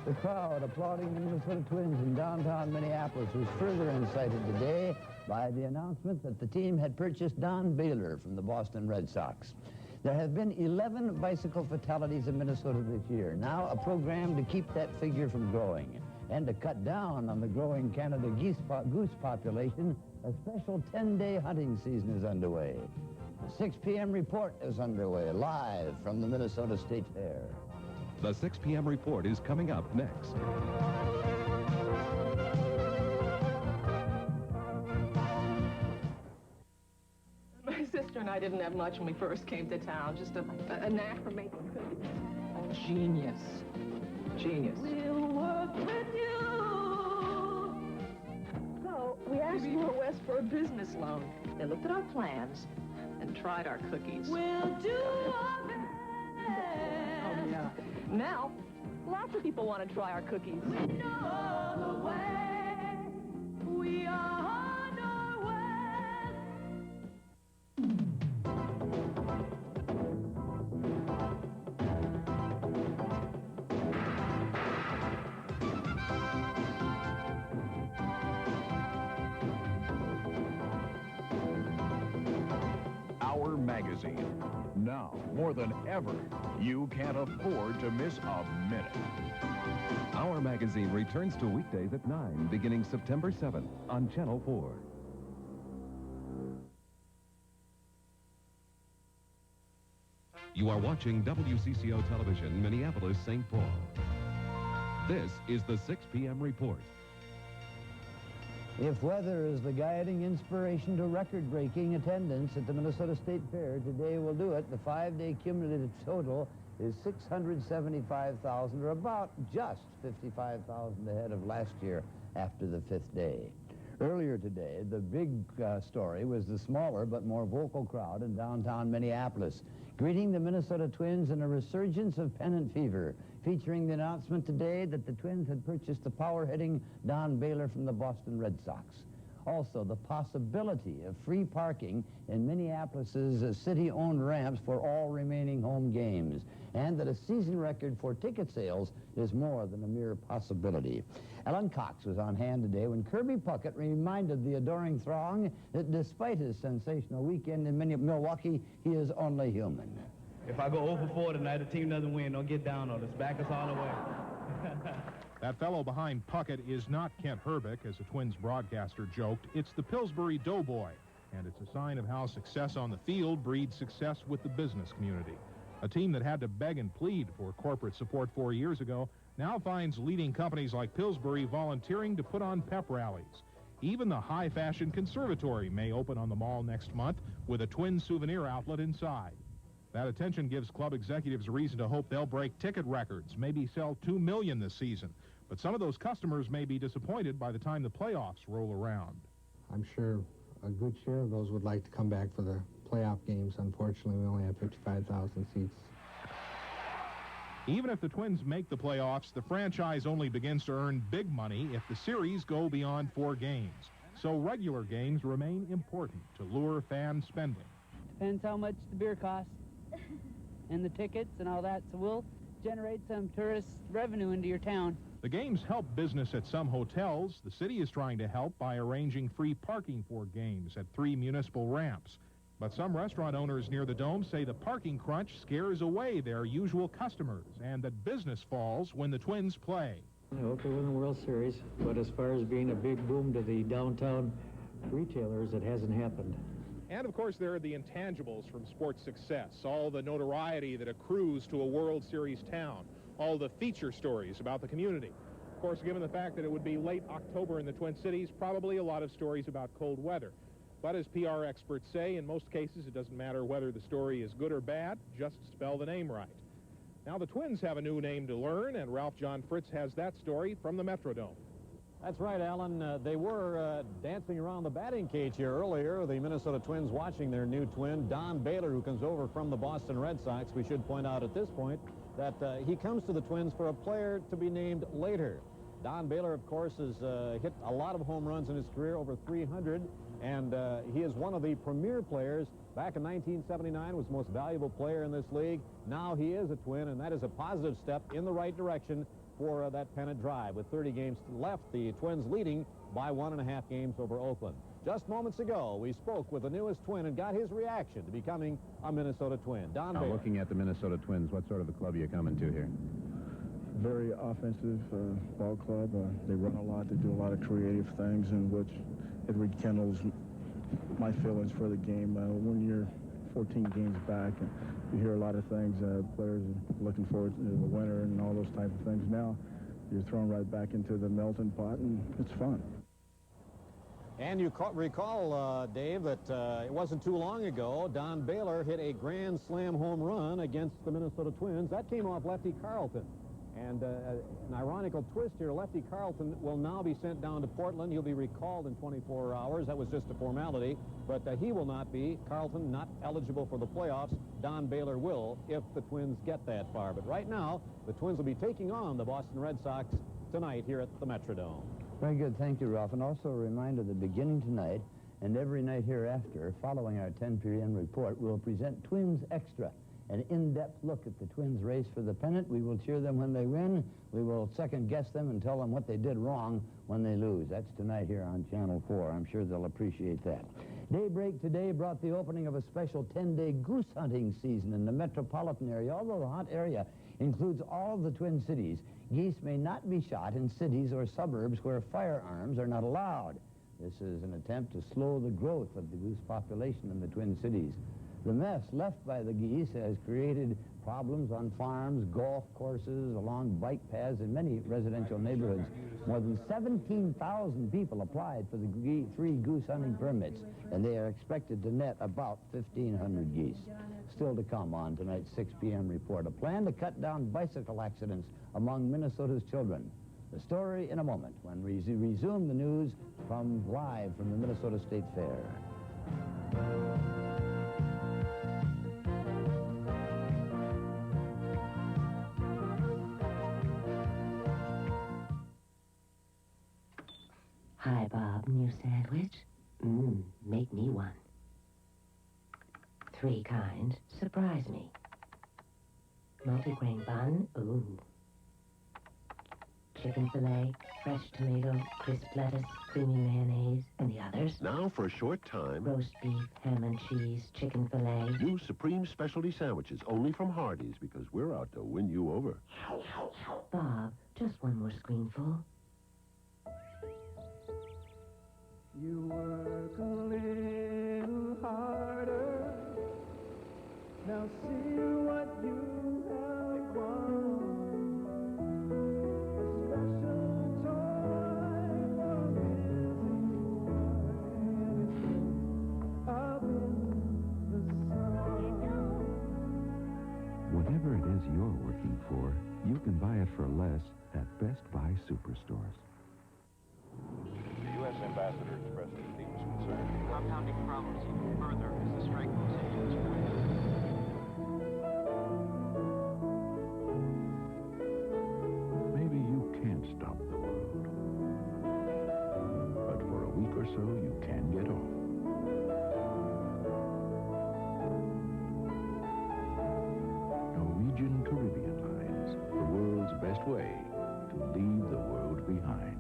The crowd applauding the Minnesota Twins in downtown Minneapolis was further incited today by the announcement that the team had purchased Don Baylor from the Boston Red Sox. There have been 11 bicycle fatalities in Minnesota this year. Now a program to keep that figure from growing and to cut down on the growing Canada goose population, a special 10-day hunting season is underway. The 6 p.m. report is underway, live from the Minnesota State Fair. The 6 p.m. report is coming up next. My sister and I didn't have much when we first came to town, just a knack for making cookies. Oh, genius. Genius. We'll work with you. So we asked Laura West for a business loan. They looked at our plans and tried our cookies. We'll do our best. Oh, yeah. Now, lots of people want to try our cookies. We know the way. We are on our way. Our magazine. Now, more than ever, you can't afford to miss a minute. Our magazine returns to weekdays at 9, beginning September 7th on Channel 4. You are watching WCCO Television, Minneapolis, St. Paul. This is the 6 p.m. report. If weather is the guiding inspiration to record-breaking attendance at the Minnesota State Fair, today will do it. The 5-day cumulative total is 675,000, or about just 55,000 ahead of last year after the 5th day. Earlier today, the big story was the smaller but more vocal crowd in downtown Minneapolis, greeting the Minnesota Twins in a resurgence of pennant fever, featuring the announcement today that the Twins had purchased the power-hitting Don Baylor from the Boston Red Sox. Also, the possibility of free parking in Minneapolis's city-owned ramps for all remaining home games, and that a season record for ticket sales is more than a mere possibility. Ellen Cox was on hand today when Kirby Puckett reminded the adoring throng that despite his sensational weekend in Milwaukee, he is only human. If I go 0 for 4 tonight, the team doesn't win. Don't get down on us. Back us all the way. That fellow behind Puckett is not Kent Herbeck, as a Twins broadcaster joked. It's the Pillsbury Doughboy, and it's a sign of how success on the field breeds success with the business community. A team that had to beg and plead for corporate support 4 years ago now finds leading companies like Pillsbury volunteering to put on pep rallies. Even the high-fashion conservatory may open on the mall next month with a Twins souvenir outlet inside. That attention gives club executives a reason to hope they'll break ticket records, maybe sell 2 million this season. But some of those customers may be disappointed by the time the playoffs roll around. I'm sure a good share of those would like to come back for the playoff games. Unfortunately, we only have 55,000 seats. Even if the Twins make the playoffs, the franchise only begins to earn big money if the series go beyond 4 games. So regular games remain important to lure fan spending. Depends how much the beer costs and the tickets and all that, so we'll generate some tourist revenue into your town. The games help business at some hotels. The city is trying to help by arranging free parking for games at 3 municipal ramps. But some restaurant owners near the Dome say the parking crunch scares away their usual customers and that business falls when the Twins play. I hope they win the World Series, but as far as being a big boom to the downtown retailers, it hasn't happened. And, of course, there are the intangibles from sports success, all the notoriety that accrues to a World Series town, all the feature stories about the community. Of course, given the fact that it would be late October in the Twin Cities, probably a lot of stories about cold weather. But as PR experts say, in most cases, it doesn't matter whether the story is good or bad, just spell the name right. Now, the Twins have a new name to learn, and Ralph John Fritz has that story from the Metrodome. That's right, Alan. They were dancing around the batting cage here earlier. The Minnesota Twins watching their new twin, Don Baylor, who comes over from the Boston Red Sox. We should point out at this point that he comes to the Twins for a player to be named later. Don Baylor, of course, has hit a lot of home runs in his career, over 300, and he is one of the premier players. Back in 1979, was the most valuable player in this league. Now he is a Twin, and that is a positive step in the right direction for that pennant drive. With 30 games left, the Twins leading by 1.5 games over Oakland. Just moments ago, we spoke with the newest Twin and got his reaction to becoming a Minnesota Twin. Don Now, Baylor. looking at the Minnesota Twins, what sort of a club are you coming to here? Very offensive ball club. They run a lot. They do a lot of creative things, in which it rekindles my feelings for the game. When you're 14 games back, and you hear a lot of things, players are looking forward to the winter and all those type of things. Now, you're thrown right back into the melting pot, and it's fun. And you recall, Dave, that it wasn't too long ago, Don Baylor hit a grand slam home run against the Minnesota Twins. That came off Lefty Carlton. And an ironical twist here, Lefty Carlton will now be sent down to Portland. He'll be recalled in 24 hours. That was just a formality. But he will not be. Carlton not eligible for the playoffs. Don Baylor will if the Twins get that far. But right now, the Twins will be taking on the Boston Red Sox tonight here at the Metrodome. Very good. Thank you, Ralph. And also a reminder that beginning tonight and every night hereafter, following our 10 p.m. report, we'll present Twins Extra, an in-depth look at the Twins' race for the pennant. We will cheer them when they win. We will second-guess them and tell them what they did wrong when they lose. That's tonight here on Channel 4. I'm sure they'll appreciate that. Daybreak today brought the opening of a special 10-day goose hunting season in the metropolitan area. Although the hot area includes all the Twin Cities, geese may not be shot in cities or suburbs where firearms are not allowed. This is an attempt to slow the growth of the goose population in the Twin Cities. The mess left by the geese has created problems on farms, golf courses, along bike paths in many residential neighborhoods. More than 17,000 people applied for the free goose hunting permits, and they are expected to net about 1,500 geese. Still to come on tonight's 6 p.m. report, a plan to cut down bicycle accidents among Minnesota's children. The story in a moment when we resume the news live from the Minnesota State Fair. Hi, Bob. New sandwich? Make me one. 3 kinds. Surprise me. Multigrain bun? Ooh. Chicken fillet, fresh tomato, crisp lettuce, creamy mayonnaise, and the others? Now, for a short time... Roast beef, ham and cheese, chicken fillet. New Supreme Specialty Sandwiches, only from Hardee's, because we're out to win you over. Bob, just one more spoonful. You work a little harder. Now see what you have won. A special toy for a busy boy up in the sun. Whatever it is you're working for, you can buy it for less at Best Buy Superstores. The U.S. ambassador expressed his deepest concern. Compounding problems even further as the strike moves into its period. Maybe you can't stop the world. But for a week or so, you can get off. Norwegian Caribbean Lines, the world's best way to leave the world behind.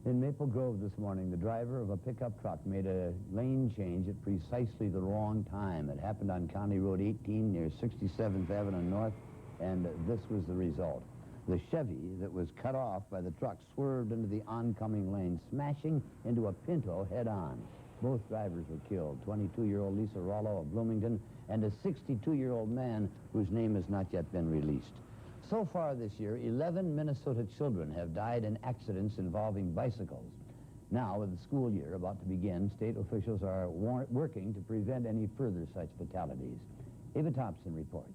In Maple Grove this morning, the driver of a pickup truck made a lane change at precisely the wrong time. It happened on County Road 18 near 67th Avenue North, and this was the result. The Chevy that was cut off by the truck swerved into the oncoming lane, smashing into a Pinto head-on. Both drivers were killed, 22-year-old Lisa Rollo of Bloomington and a 62-year-old man whose name has not yet been released. So far this year, 11 Minnesota children have died in accidents involving bicycles. Now, with the school year about to begin, state officials are working to prevent any further such fatalities. Ava Thompson reports.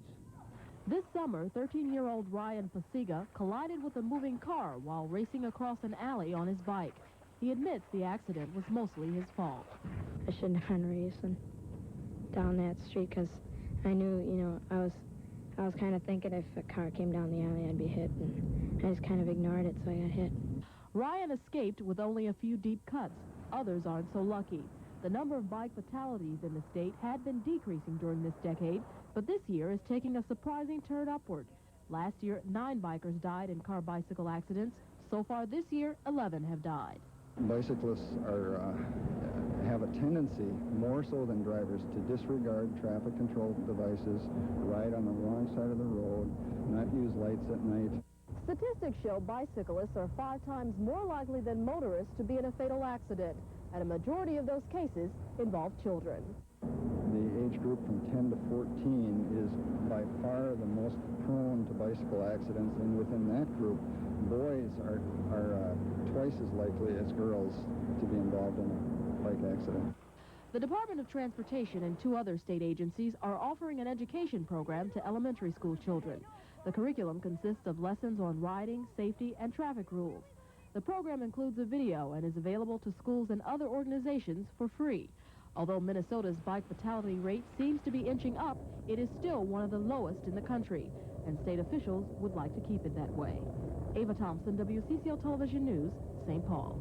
This summer, 13-year-old Ryan Pasiga collided with a moving car while racing across an alley on his bike. He admits the accident was mostly his fault. I shouldn't have been racing down that street because I knew, I was kind of thinking if a car came down the alley, I'd be hit, and I just kind of ignored it, so I got hit. Ryan escaped with only a few deep cuts. Others aren't so lucky. The number of bike fatalities in the state had been decreasing during this decade, but this year is taking a surprising turn upward. Last year, 9 bikers died in car-bicycle accidents. So far this year, 11 have died. Bicyclists have a tendency, more so than drivers, to disregard traffic control devices, ride on the wrong side of the road, not use lights at night. Statistics show bicyclists are 5 times more likely than motorists to be in a fatal accident, and a majority of those cases involve children. The age group from 10 to 14 is by far the most prone to bicycle accidents, and within that group, boys are twice as likely as girls to be involved in a bike accident. The Department of Transportation and 2 other state agencies are offering an education program to elementary school children. The curriculum consists of lessons on riding, safety, and traffic rules. The program includes a video and is available to schools and other organizations for free. Although Minnesota's bike fatality rate seems to be inching up, it is still one of the lowest in the country, and state officials would like to keep it that way. Ava Thompson, WCCO Television News, St. Paul.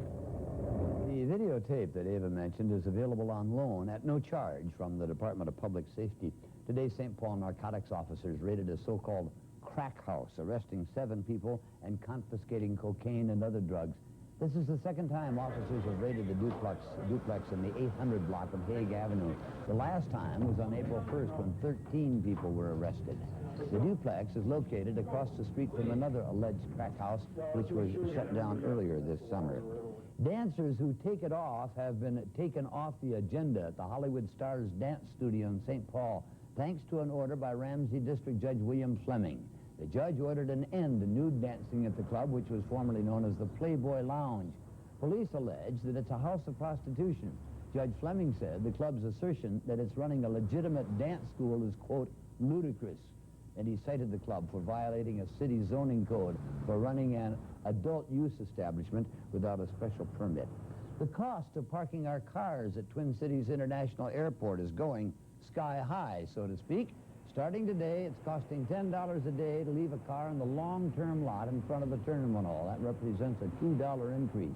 The videotape that Ava mentioned is available on loan at no charge from the Department of Public Safety. Today, St. Paul narcotics officers raided a so-called crack house, arresting 7 people and confiscating cocaine and other drugs. This is the second time officers have raided the duplex in the 800 block of Hague Avenue. The last time was on April 1st when 13 people were arrested. The duplex is located across the street from another alleged crack house, which was shut down earlier this summer. Dancers who take it off have been taken off the agenda at the Hollywood Stars Dance Studio in St. Paul, thanks to an order by Ramsey District Judge William Fleming. The judge ordered an end to nude dancing at the club, which was formerly known as the Playboy Lounge. Police allege that it's a house of prostitution. Judge Fleming said the club's assertion that it's running a legitimate dance school is, quote, ludicrous. And he cited the club for violating a city zoning code for running an adult use establishment without a special permit. The cost of parking our cars at Twin Cities International Airport is going sky high, so to speak. Starting today, it's costing $10 a day to leave a car in the long-term lot in front of the terminal. That represents a $2 increase.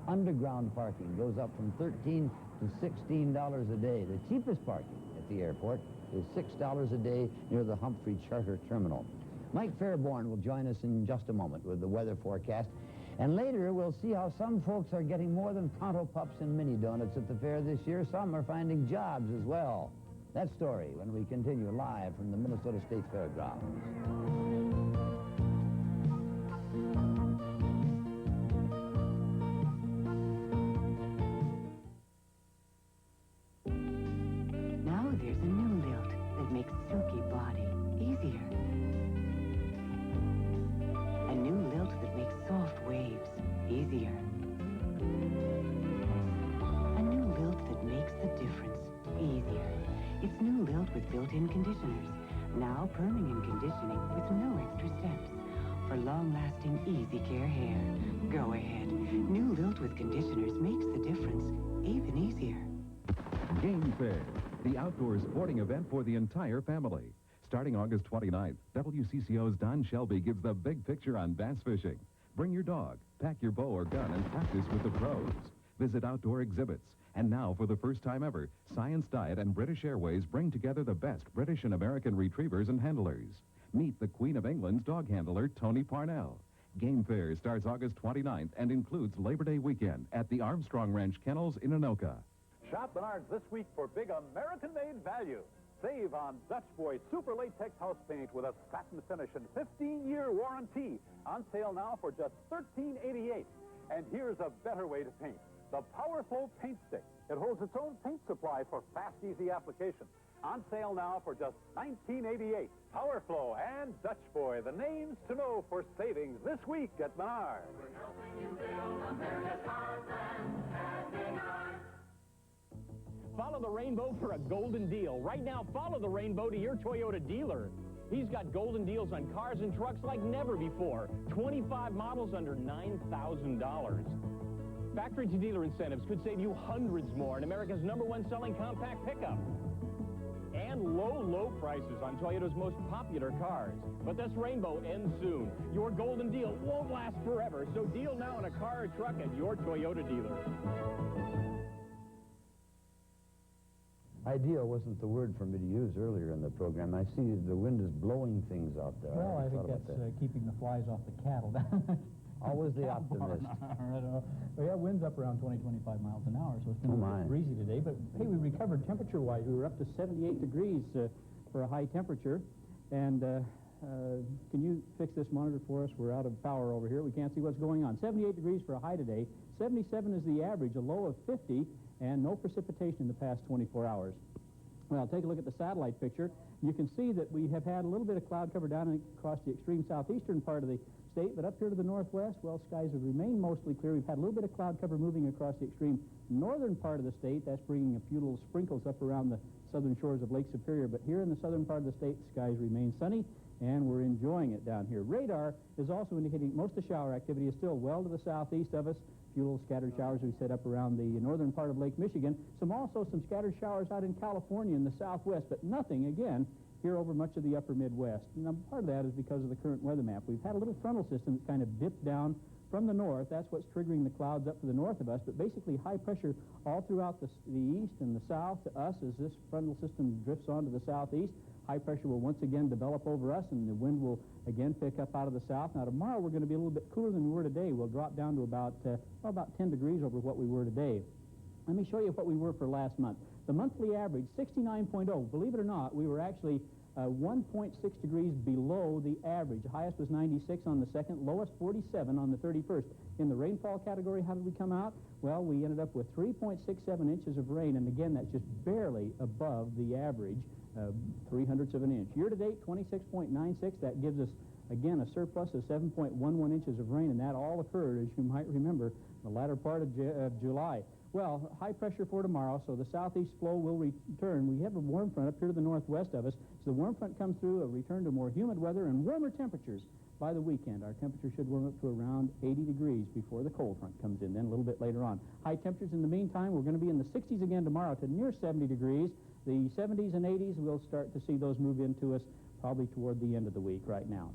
Underground parking goes up from $13 to $16 a day. The cheapest parking at the airport is $6 a day near the Humphrey Charter Terminal. Mike Fairborn will join us in just a moment with the weather forecast. And later, we'll see how some folks are getting more than Pronto Pups and mini donuts at the fair this year. Some are finding jobs as well. That story when we continue live from the Minnesota State Fairgrounds. Now there's a new lilt that makes silky body easier. A new lilt that makes soft waves easier. A new lilt that makes the difference easier. It's new lilt with built-in conditioners. Now firming and conditioning with no extra steps. For long-lasting, easy care hair. Go ahead. New lilt with conditioners makes the difference even easier. Game Fair, the outdoor sporting event for the entire family. Starting August 29th, WCCO's Don Shelby gives the big picture on bass fishing. Bring your dog, pack your bow or gun, and practice with the pros. Visit outdoor exhibits. And now, for the first time ever, Science Diet and British Airways bring together the best British and American retrievers and handlers. Meet the Queen of England's dog handler, Tony Parnell. Game Fair starts August 29th and includes Labor Day weekend at the Armstrong Ranch Kennels in Anoka. Shop Menards this week for big American-made value. Save on Dutch Boy Super Latex House Paint with a satin finish and 15-year warranty. On sale now for just $13.88. And here's a better way to paint. The PowerFlow Paint Stick. It holds its own paint supply for fast, easy application. On sale now for just $19.88. PowerFlow and Dutch Boy, the names to know for savings this week at Menards. We're helping you build America's heartland at Menards. Follow the rainbow for a golden deal. Right now, follow the rainbow to your Toyota dealer. He's got golden deals on cars and trucks like never before. 25 models under $9,000. Factory-to-dealer incentives could save you hundreds more in America's #1 selling compact pickup. And low, low prices on Toyota's most popular cars. But this rainbow ends soon. Your golden deal won't last forever, so deal now on a car or truck at your Toyota dealer. Ideal wasn't the word for me to use earlier in the program. I see the wind is blowing things out there. Well, I think thought about that's keeping the flies off the cattle down. Always the optimist. I don't know. Well, yeah, wind's up around 20, 25 miles an hour, so it's been a bit breezy today. But, hey, we recovered temperature-wise. We were up to 78 degrees for a high temperature. And can you fix this monitor for us? We're out of power over here. We can't see what's going on. 78 degrees for a high today. 77 is the average, a low of 50, and no precipitation in the past 24 hours. Well, take a look at the satellite picture. You can see that we have had a little bit of cloud cover down across the extreme southeastern part of the state, but up here to the northwest, well, skies have remained mostly clear. We've had a little bit of cloud cover moving across the extreme northern part of the state. That's bringing a few little sprinkles up around the southern shores of Lake Superior. But here in the southern part of the state, skies remain sunny, and we're enjoying it down here. Radar is also indicating most of the shower activity is still well to the southeast of us. A few little scattered showers we set up around the northern part of Lake Michigan. Some scattered showers out in California in the southwest, but nothing, again, here over much of the upper Midwest. Now, part of that is because of the current weather map. We've had a little frontal system that's kind of dipped down from the north. That's what's triggering the clouds up to the north of us, but basically high pressure all throughout the east and the south to us as this frontal system drifts onto the southeast. High pressure will once again develop over us, and the wind will again pick up out of the south. Now, tomorrow we're going to be a little bit cooler than we were today. We'll drop down to about 10 degrees over what we were today. Let me show you what we were for last month. The monthly average, 69.0. Believe it or not, we were actually 1.6 degrees below the average. The highest was 96 on the 2nd, lowest 47 on the 31st. In the rainfall category, how did we come out? Well, we ended up with 3.67 inches of rain, and again, that's just barely above the average, 0.03 of an inch. Year-to-date, 26.96. That gives us, again, a surplus of 7.11 inches of rain, and that all occurred, as you might remember, the latter part of July. Well, high pressure for tomorrow, so the southeast flow will return. We have a warm front up here to the northwest of us. So the warm front comes through, a return to more humid weather and warmer temperatures by the weekend. Our temperature should warm up to around 80 degrees before the cold front comes in, then a little bit later on. High temperatures in the meantime, we're going to be in the 60s again tomorrow to near 70 degrees. The 70s and 80s, we'll start to see those move into us probably toward the end of the week right now.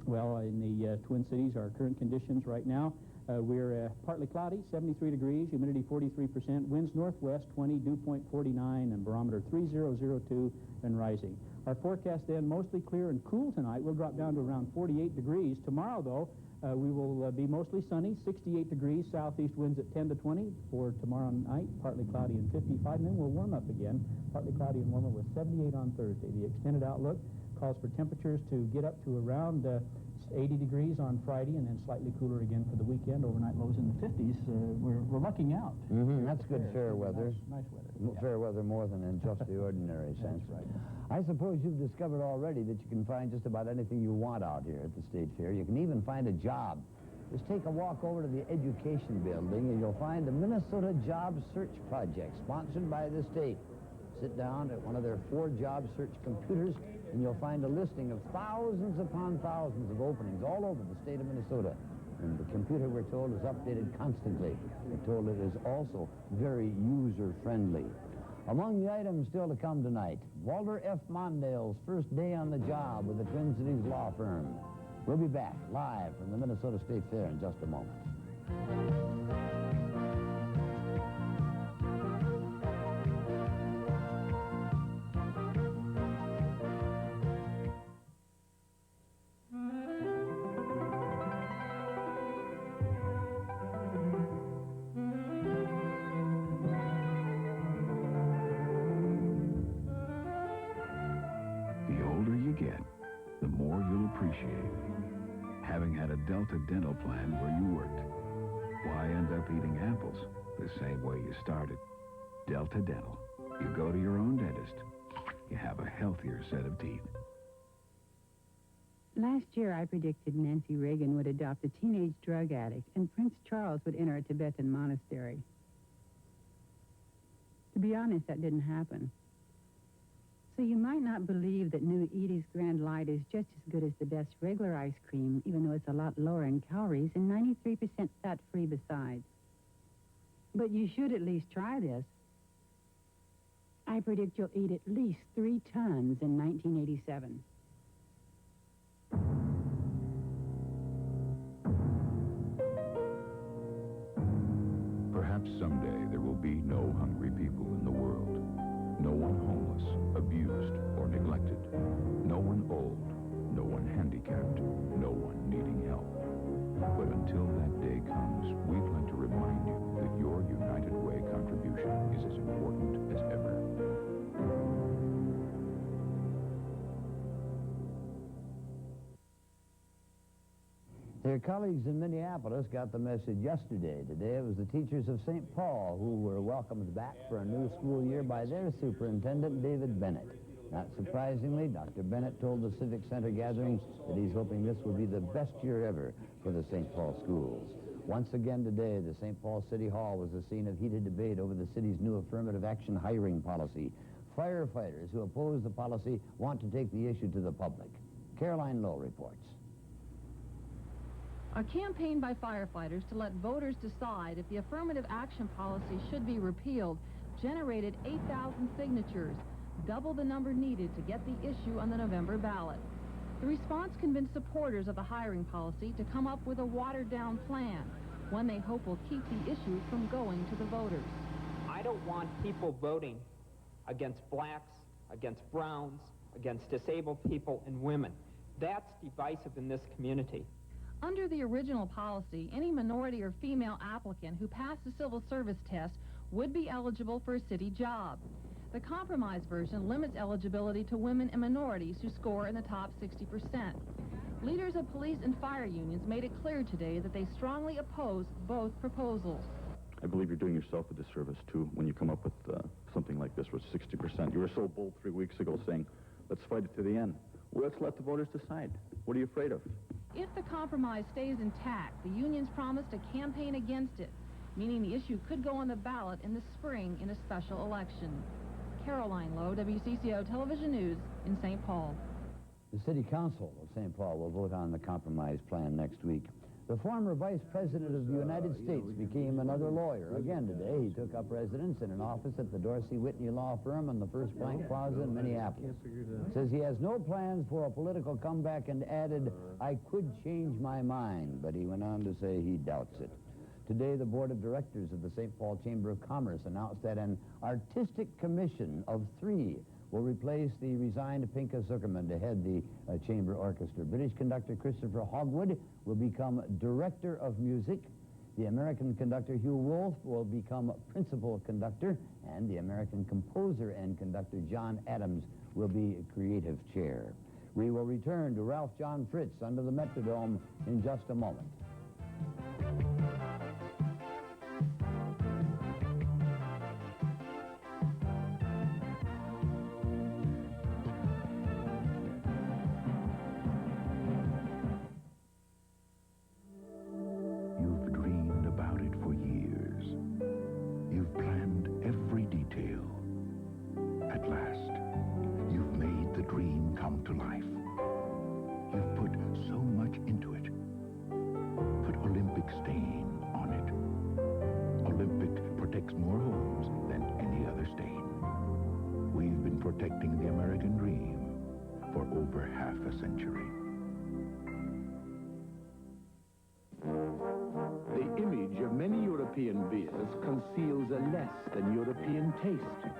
Well, in the Twin Cities, our current conditions right now, we're partly cloudy, 73 degrees, humidity 43%, winds northwest 20, dew point 49, and barometer 3002 and rising. Our forecast then mostly clear and cool tonight. We'll drop down to around 48 degrees. Tomorrow, though, we will be mostly sunny, 68 degrees, southeast winds at 10 to 20 for tomorrow night, partly cloudy and 55, and then we'll warm up again, partly cloudy and warmer with 78 on Thursday. The extended outlook calls for temperatures to get up to around 80 degrees on Friday, and then slightly cooler again for the weekend. Overnight lows in the 50s. We're lucking out. That's good fair weather. Nice weather. Fair weather more than in just the ordinary sense. That's right. I suppose you've discovered already that you can find just about anything you want out here at the State Fair. You can even find a job. Just take a walk over to the Education Building, and you'll find the Minnesota Job Search Project, sponsored by the state. Sit down at one of their 4 job search computers, and you'll find a listing of thousands upon thousands of openings all over the state of Minnesota. And the computer, we're told, is updated constantly. We're told it is also very user-friendly. Among the items still to come tonight, Walter F. Mondale's first day on the job with the Twin Cities law firm. We'll be back live from the Minnesota State Fair in just a moment. Having had a Delta dental plan where you worked. Why end up eating apples the same way you started? Delta Dental. You go to your own dentist. You have a healthier set of teeth. Last year, I predicted Nancy Reagan would adopt a teenage drug addict and Prince Charles would enter a Tibetan monastery. To be honest, that didn't happen. So you might not believe that new Edie's Grand Light is just as good as the best regular ice cream, even though it's a lot lower in calories and 93% fat-free besides. But you should at least try this. I predict you'll eat at least 3 tons in 1987. Perhaps someday there will be no hungry people in the world. No one one homeless, abused, or neglected. No one old, no one handicapped, no one needing help. But until that day comes, we'd like to remind you that your United Way contribution is as important as ever. Their colleagues in Minneapolis got the message yesterday. Today it was the teachers of St. Paul who were welcomed back for a new school year by their superintendent, David Bennett. Not surprisingly, Dr. Bennett told the Civic Center gathering that he's hoping this will be the best year ever for the St. Paul schools. Once again today, the St. Paul City Hall was the scene of heated debate over the city's new affirmative action hiring policy. Firefighters who oppose the policy want to take the issue to the public. Caroline Lowe reports. A campaign by firefighters to let voters decide if the affirmative action policy should be repealed generated 8,000 signatures, double the number needed to get the issue on the November ballot. The response convinced supporters of the hiring policy to come up with a watered-down plan, one they hope will keep the issue from going to the voters. I don't want people voting against blacks, against browns, against disabled people and women. That's divisive in this community. Under the original policy, any minority or female applicant who passed the civil service test would be eligible for a city job. The compromise version limits eligibility to women and minorities who score in the top 60%. Leaders of police and fire unions made it clear today that they strongly oppose both proposals. I believe you're doing yourself a disservice, too, when you come up with something like this with 60%. You were so bold 3 weeks ago saying, let's fight it to the end. Well, let's let the voters decide. What are you afraid of? If the compromise stays intact, the unions promised to campaign against it, meaning the issue could go on the ballot in the spring in a special election. Caroline Lowe, WCCO Television News in St. Paul. The City Council of St. Paul will vote on the compromise plan next week. The former Vice President of the United States became another lawyer. Again today, he took up residence in an office at the Dorsey Whitney Law Firm on the First Bank Plaza in Minneapolis. Says he has no plans for a political comeback and added, I could change my mind, but he went on to say he doubts it. Today, the Board of Directors of the St. Paul Chamber of Commerce announced that an artistic commission of 3 will replace the resigned Pinka Zuckerman to head the chamber orchestra. British conductor Christopher Hogwood will become Director of Music. The American conductor Hugh Wolfe will become Principal Conductor, and the American composer and conductor John Adams will be Creative Chair. We will return to Ralph John Fritz under the Metrodome in just a moment. Protecting the American dream for over half a century. The image of many European beers conceals a less than European taste.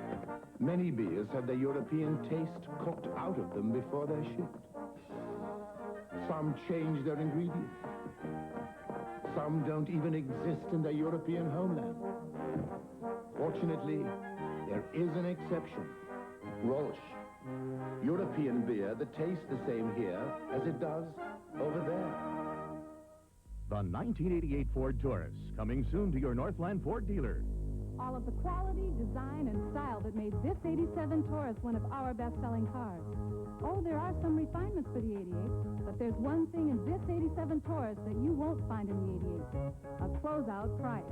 Many beers have their European taste cooked out of them before they're shipped. Some change their ingredients. Some don't even exist in their European homeland. Fortunately, there is an exception. Rolsch. European beer that tastes the same here as it does over there. The 1988 Ford Taurus, coming soon to your Northland Ford dealer. All of the quality, design, and style that made this 87 Taurus one of our best-selling cars. Oh, there are some refinements for the 88, but there's one thing in this 87 Taurus that you won't find in the 88, a closeout price.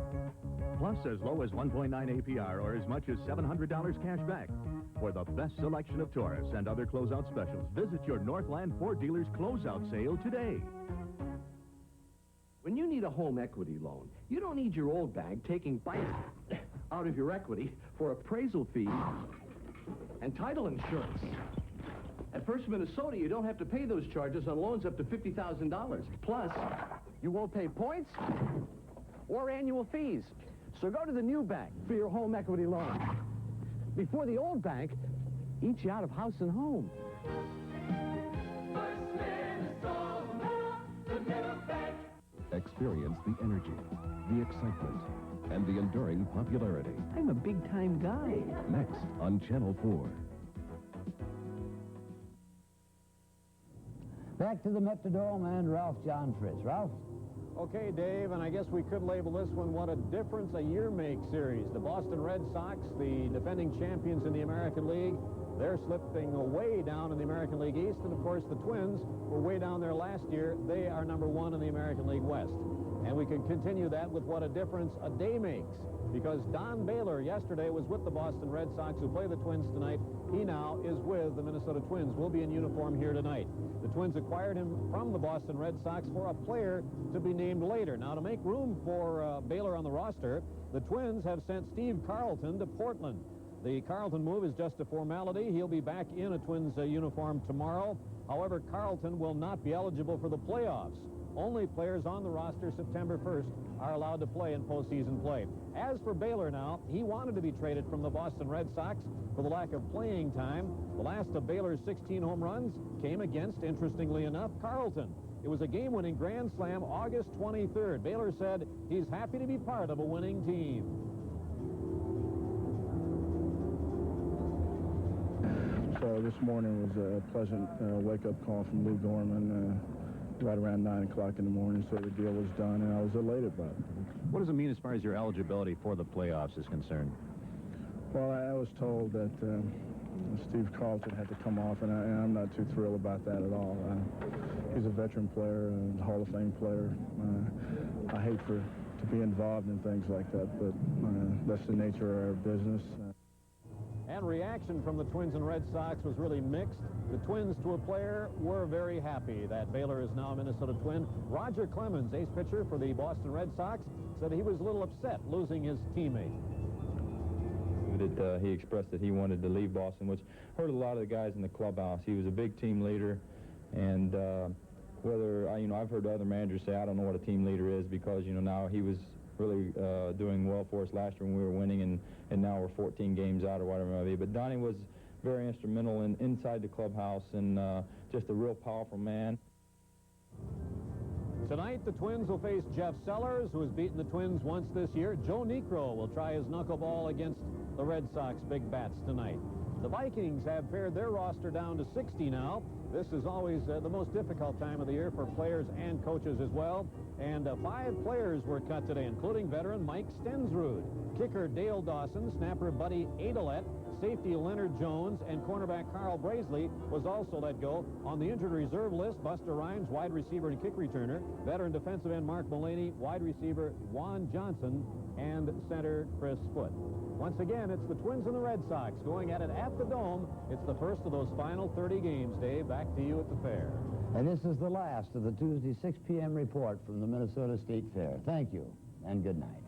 Plus as low as 1.9 APR or as much as $700 cash back. For the best selection of Taurus and other closeout specials, visit your Northland Ford dealer's closeout sale today. When you need a home equity loan, you don't need your old bank taking bites out of your equity for appraisal fees and title insurance. At First Minnesota, you don't have to pay those charges on loans up to $50,000. Plus, you won't pay points or annual fees. So go to the new bank for your home equity loan. before the old bank eats you out of house and home. Experience the energy, the excitement, and the enduring popularity. I'm a big-time guy. Next on Channel 4. Back to the Metrodome and Ralph John Fritz. Ralph? Okay, Dave, and I guess we could label this one What a Difference a Year Makes series. The Boston Red Sox, the defending champions in the American League, they're slipping way down in the American League East, and of course the Twins were way down there last year. They are #1 in the American League West. And we can continue that with what a difference a day makes, because Don Baylor yesterday was with the Boston Red Sox, who play the Twins tonight. He now is with the Minnesota Twins. Will be in uniform here tonight. The Twins acquired him from the Boston Red Sox for a player to be named later. Now, to make room for Baylor on the roster, the Twins have sent Steve Carlton to Portland. The Carlton move is just a formality. He'll be back in a Twins uniform tomorrow. However, Carlton will not be eligible for the playoffs. Only players on the roster September 1st are allowed to play in postseason play. As for Baylor now, he wanted to be traded from the Boston Red Sox for the lack of playing time. The last of Baylor's 16 home runs came against, interestingly enough, Carlton. It was a game-winning grand slam August 23rd. Baylor said he's happy to be part of a winning team. So this morning was a pleasant wake-up call from Lou Gorman. Right around 9 o'clock in the morning, so the deal was done, and I was elated by it. What does it mean as far as your eligibility for the playoffs is concerned? Well, I was told that Steve Carlton had to come off, and I'm not too thrilled about that at all. He's a veteran player, a Hall of Fame player. I hate to be involved in things like that, but that's the nature of our business. And reaction from the Twins and Red Sox was really mixed. The Twins, to a player, were very happy that Baylor is now a Minnesota Twin. Roger Clemens, ace pitcher for the Boston Red Sox, said he was a little upset losing his teammate. He expressed that he wanted to leave Boston, which hurt a lot of the guys in the clubhouse. He was a big team leader, and I've heard other managers say, I don't know what a team leader is, because, now he was really doing well for us last year when we were winning, and now we're 14 games out or whatever it might be. But Donnie was very instrumental inside the clubhouse, and just a real powerful man. Tonight, the Twins will face Jeff Sellers, who has beaten the Twins once this year. Joe Niekro will try his knuckleball against the Red Sox big bats tonight. The Vikings have pared their roster down to 60 now. This is always the most difficult time of the year for players and coaches as well. And 5 players were cut today, including veteran Mike Stensrud, kicker Dale Dawson, snapper Buddy Adelette, safety Leonard Jones, and cornerback Carl Brazeley was also let go. On the injured reserve list, Buster Rhymes, wide receiver and kick returner, veteran defensive end Mark Mullaney, wide receiver Juan Johnson, and center Chris Foote. Once again, it's the Twins and the Red Sox going at it at the Dome. It's the first of those final 30 games. Dave, back to you at the fair. And this is the last of the Tuesday 6 p.m. report from the Minnesota State Fair. Thank you, and good night.